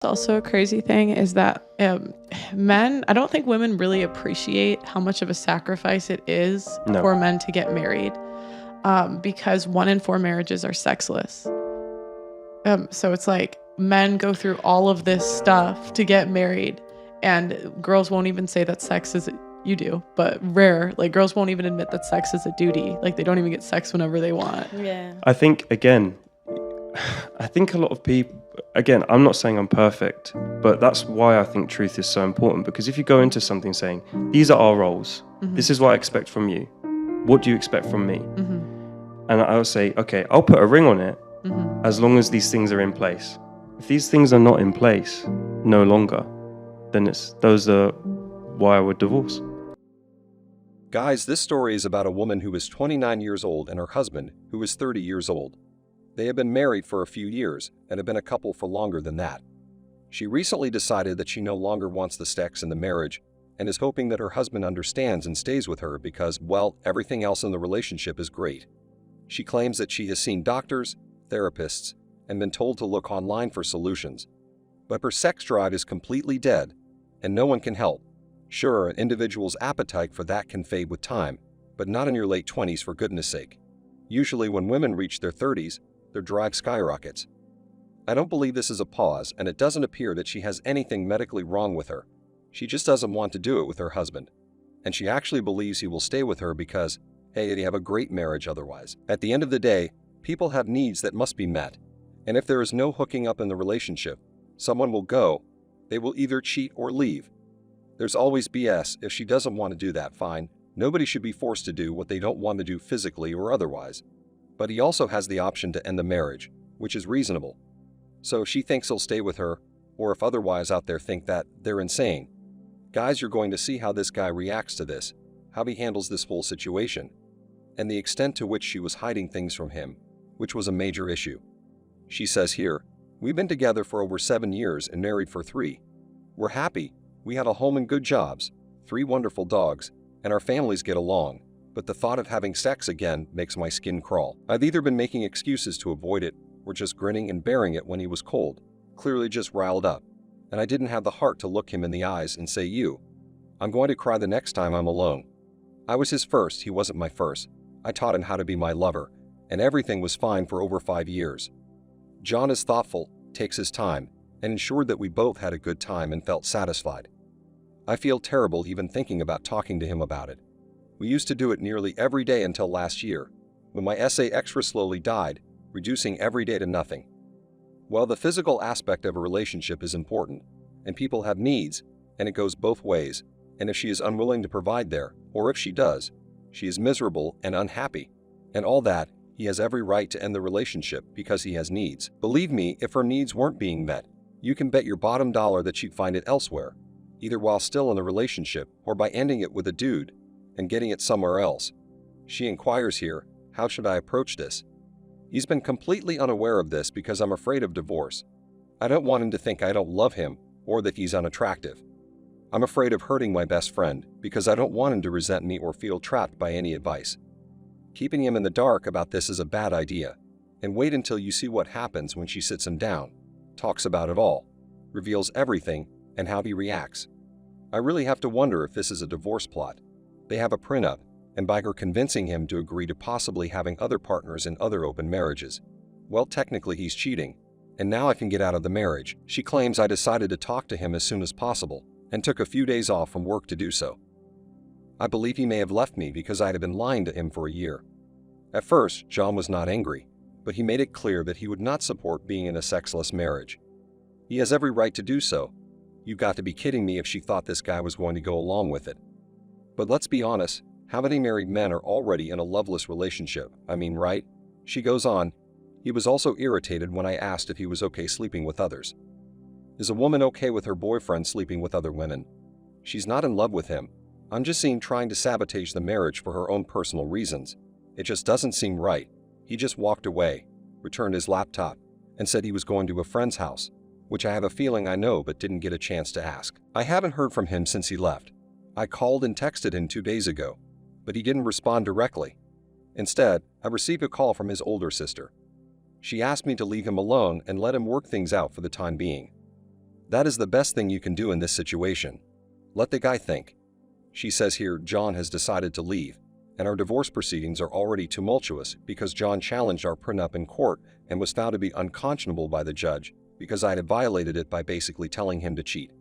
also a crazy thing is that men, I don't think women really appreciate how much of a sacrifice it is for men to get married, because 1 in 4 marriages are sexless. So it's like men go through all of this stuff to get married, and girls won't even say that sex is, you do, but rare. Like girls won't even admit that sex is a duty. Like they don't even get sex whenever they want. Yeah. I think a lot of people, again, I'm not saying I'm perfect, but that's why I think truth is so important. Because if you go into something saying, these are our roles, this is what I expect from you, what do you expect from me? And I'll say, okay, I'll put a ring on it as long as these things are in place. If these things are not in place, no longer, then those are why I would divorce. Guys, this story is about a woman who is 29 years old and her husband, who is 30 years old. They have been married for a few years and have been a couple for longer than that. She recently decided that she no longer wants the sex in the marriage and is hoping that her husband understands and stays with her because, well, everything else in the relationship is great. She claims that she has seen doctors, therapists, and been told to look online for solutions. But her sex drive is completely dead, and no one can help. Sure, an individual's appetite for that can fade with time, but not in your late 20s for goodness sake. Usually when women reach their 30s, their drive skyrockets. I don't believe this is a pause, and it doesn't appear that she has anything medically wrong with her. She just doesn't want to do it with her husband. And she actually believes he will stay with her because, hey, they have a great marriage otherwise. At the end of the day, people have needs that must be met. And if there is no hooking up in the relationship, someone will go. They will either cheat or leave. There's always BS. If she doesn't want to do that, fine. Nobody should be forced to do what they don't want to do physically or otherwise. But he also has the option to end the marriage, which is reasonable. So if she thinks he'll stay with her, or if otherwise out there think that, they're insane. Guys, you're going to see how this guy reacts to this, how he handles this whole situation, and the extent to which she was hiding things from him, which was a major issue. She says here, "We've been together for over 7 years and married for 3. We're happy. We have a home and good jobs, 3 wonderful dogs, and our families get along. But the thought of having sex again makes my skin crawl. I've either been making excuses to avoid it or just grinning and bearing it when he was cold, clearly just riled up. And I didn't have the heart to look him in the eyes and say, I'm going to cry the next time I'm alone. I was his first, he wasn't my first. I taught him how to be my lover, and everything was fine for over 5 years. John is thoughtful, takes his time, and ensured that we both had a good time and felt satisfied. I feel terrible even thinking about talking to him about it. We used to do it nearly every day until last year, when my SA extra slowly died, reducing every day to nothing. Well, the physical aspect of a relationship is important, and people have needs, and it goes both ways, and if she is unwilling to provide there, or if she does, she is miserable and unhappy, and all that, he has every right to end the relationship because he has needs. Believe me, if her needs weren't being met, you can bet your bottom dollar that she'd find it elsewhere, either while still in the relationship or by ending it with a dude and getting it somewhere else. She inquires here, how should I approach this? He's been completely unaware of this because I'm afraid of divorce. I don't want him to think I don't love him or that he's unattractive. I'm afraid of hurting my best friend because I don't want him to resent me or feel trapped by any advice. Keeping him in the dark about this is a bad idea, and wait until you see what happens when she sits him down, talks about it all, reveals everything, and how he reacts. I really have to wonder if this is a divorce plot. They have a prenup, and by her convincing him to agree to possibly having other partners in other open marriages, well, technically he's cheating, and now I can get out of the marriage. She claims I decided to talk to him as soon as possible, and took a few days off from work to do so. I believe he may have left me because I had been lying to him for a year. At first, John was not angry, but he made it clear that he would not support being in a sexless marriage. He has every right to do so. You've got to be kidding me if she thought this guy was going to go along with it. But let's be honest, how many married men are already in a loveless relationship? I mean, right? She goes on, he was also irritated when I asked if he was okay sleeping with others. Is a woman okay with her boyfriend sleeping with other women? She's not in love with him. I'm just seen trying to sabotage the marriage for her own personal reasons. It just doesn't seem right. He just walked away, returned his laptop, and said he was going to a friend's house, which I have a feeling I know but didn't get a chance to ask. I haven't heard from him since he left. I called and texted him 2 days ago, but he didn't respond directly. Instead, I received a call from his older sister. She asked me to leave him alone and let him work things out for the time being. That is the best thing you can do in this situation. Let the guy think. She says here John has decided to leave, and our divorce proceedings are already tumultuous because John challenged our prenup in court and was found to be unconscionable by the judge because I had violated it by basically telling him to cheat.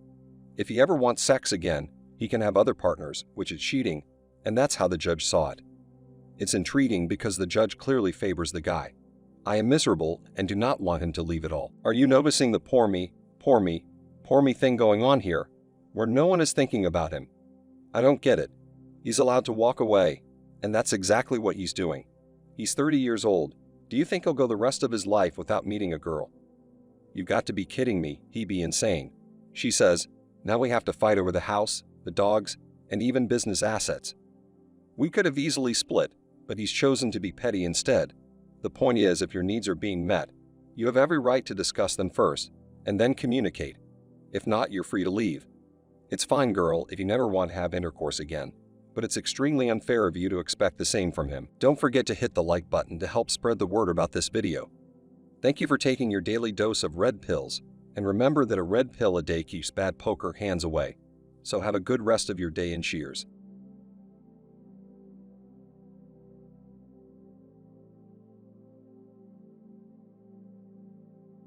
If he ever wants sex again, he can have other partners, which is cheating, and that's how the judge saw it. It's intriguing because the judge clearly favors the guy. I am miserable and do not want him to leave at all. Are you noticing the poor me thing going on here, where no one is thinking about him? I don't get it. He's allowed to walk away, and that's exactly what he's doing. He's 30 years old. Do you think he'll go the rest of his life without meeting a girl? You've got to be kidding me. He'd be insane. She says, now we have to fight over the house, the dogs, and even business assets. We could have easily split, but he's chosen to be petty instead. The point is, if your needs are being met, you have every right to discuss them first, and then communicate. If not, you're free to leave. It's fine, girl, if you never want to have intercourse again, but it's extremely unfair of you to expect the same from him. Don't forget to hit the like button to help spread the word about this video. Thank you for taking your daily dose of red pills, and remember that a red pill a day keeps bad poker hands away. So have a good rest of your day and cheers.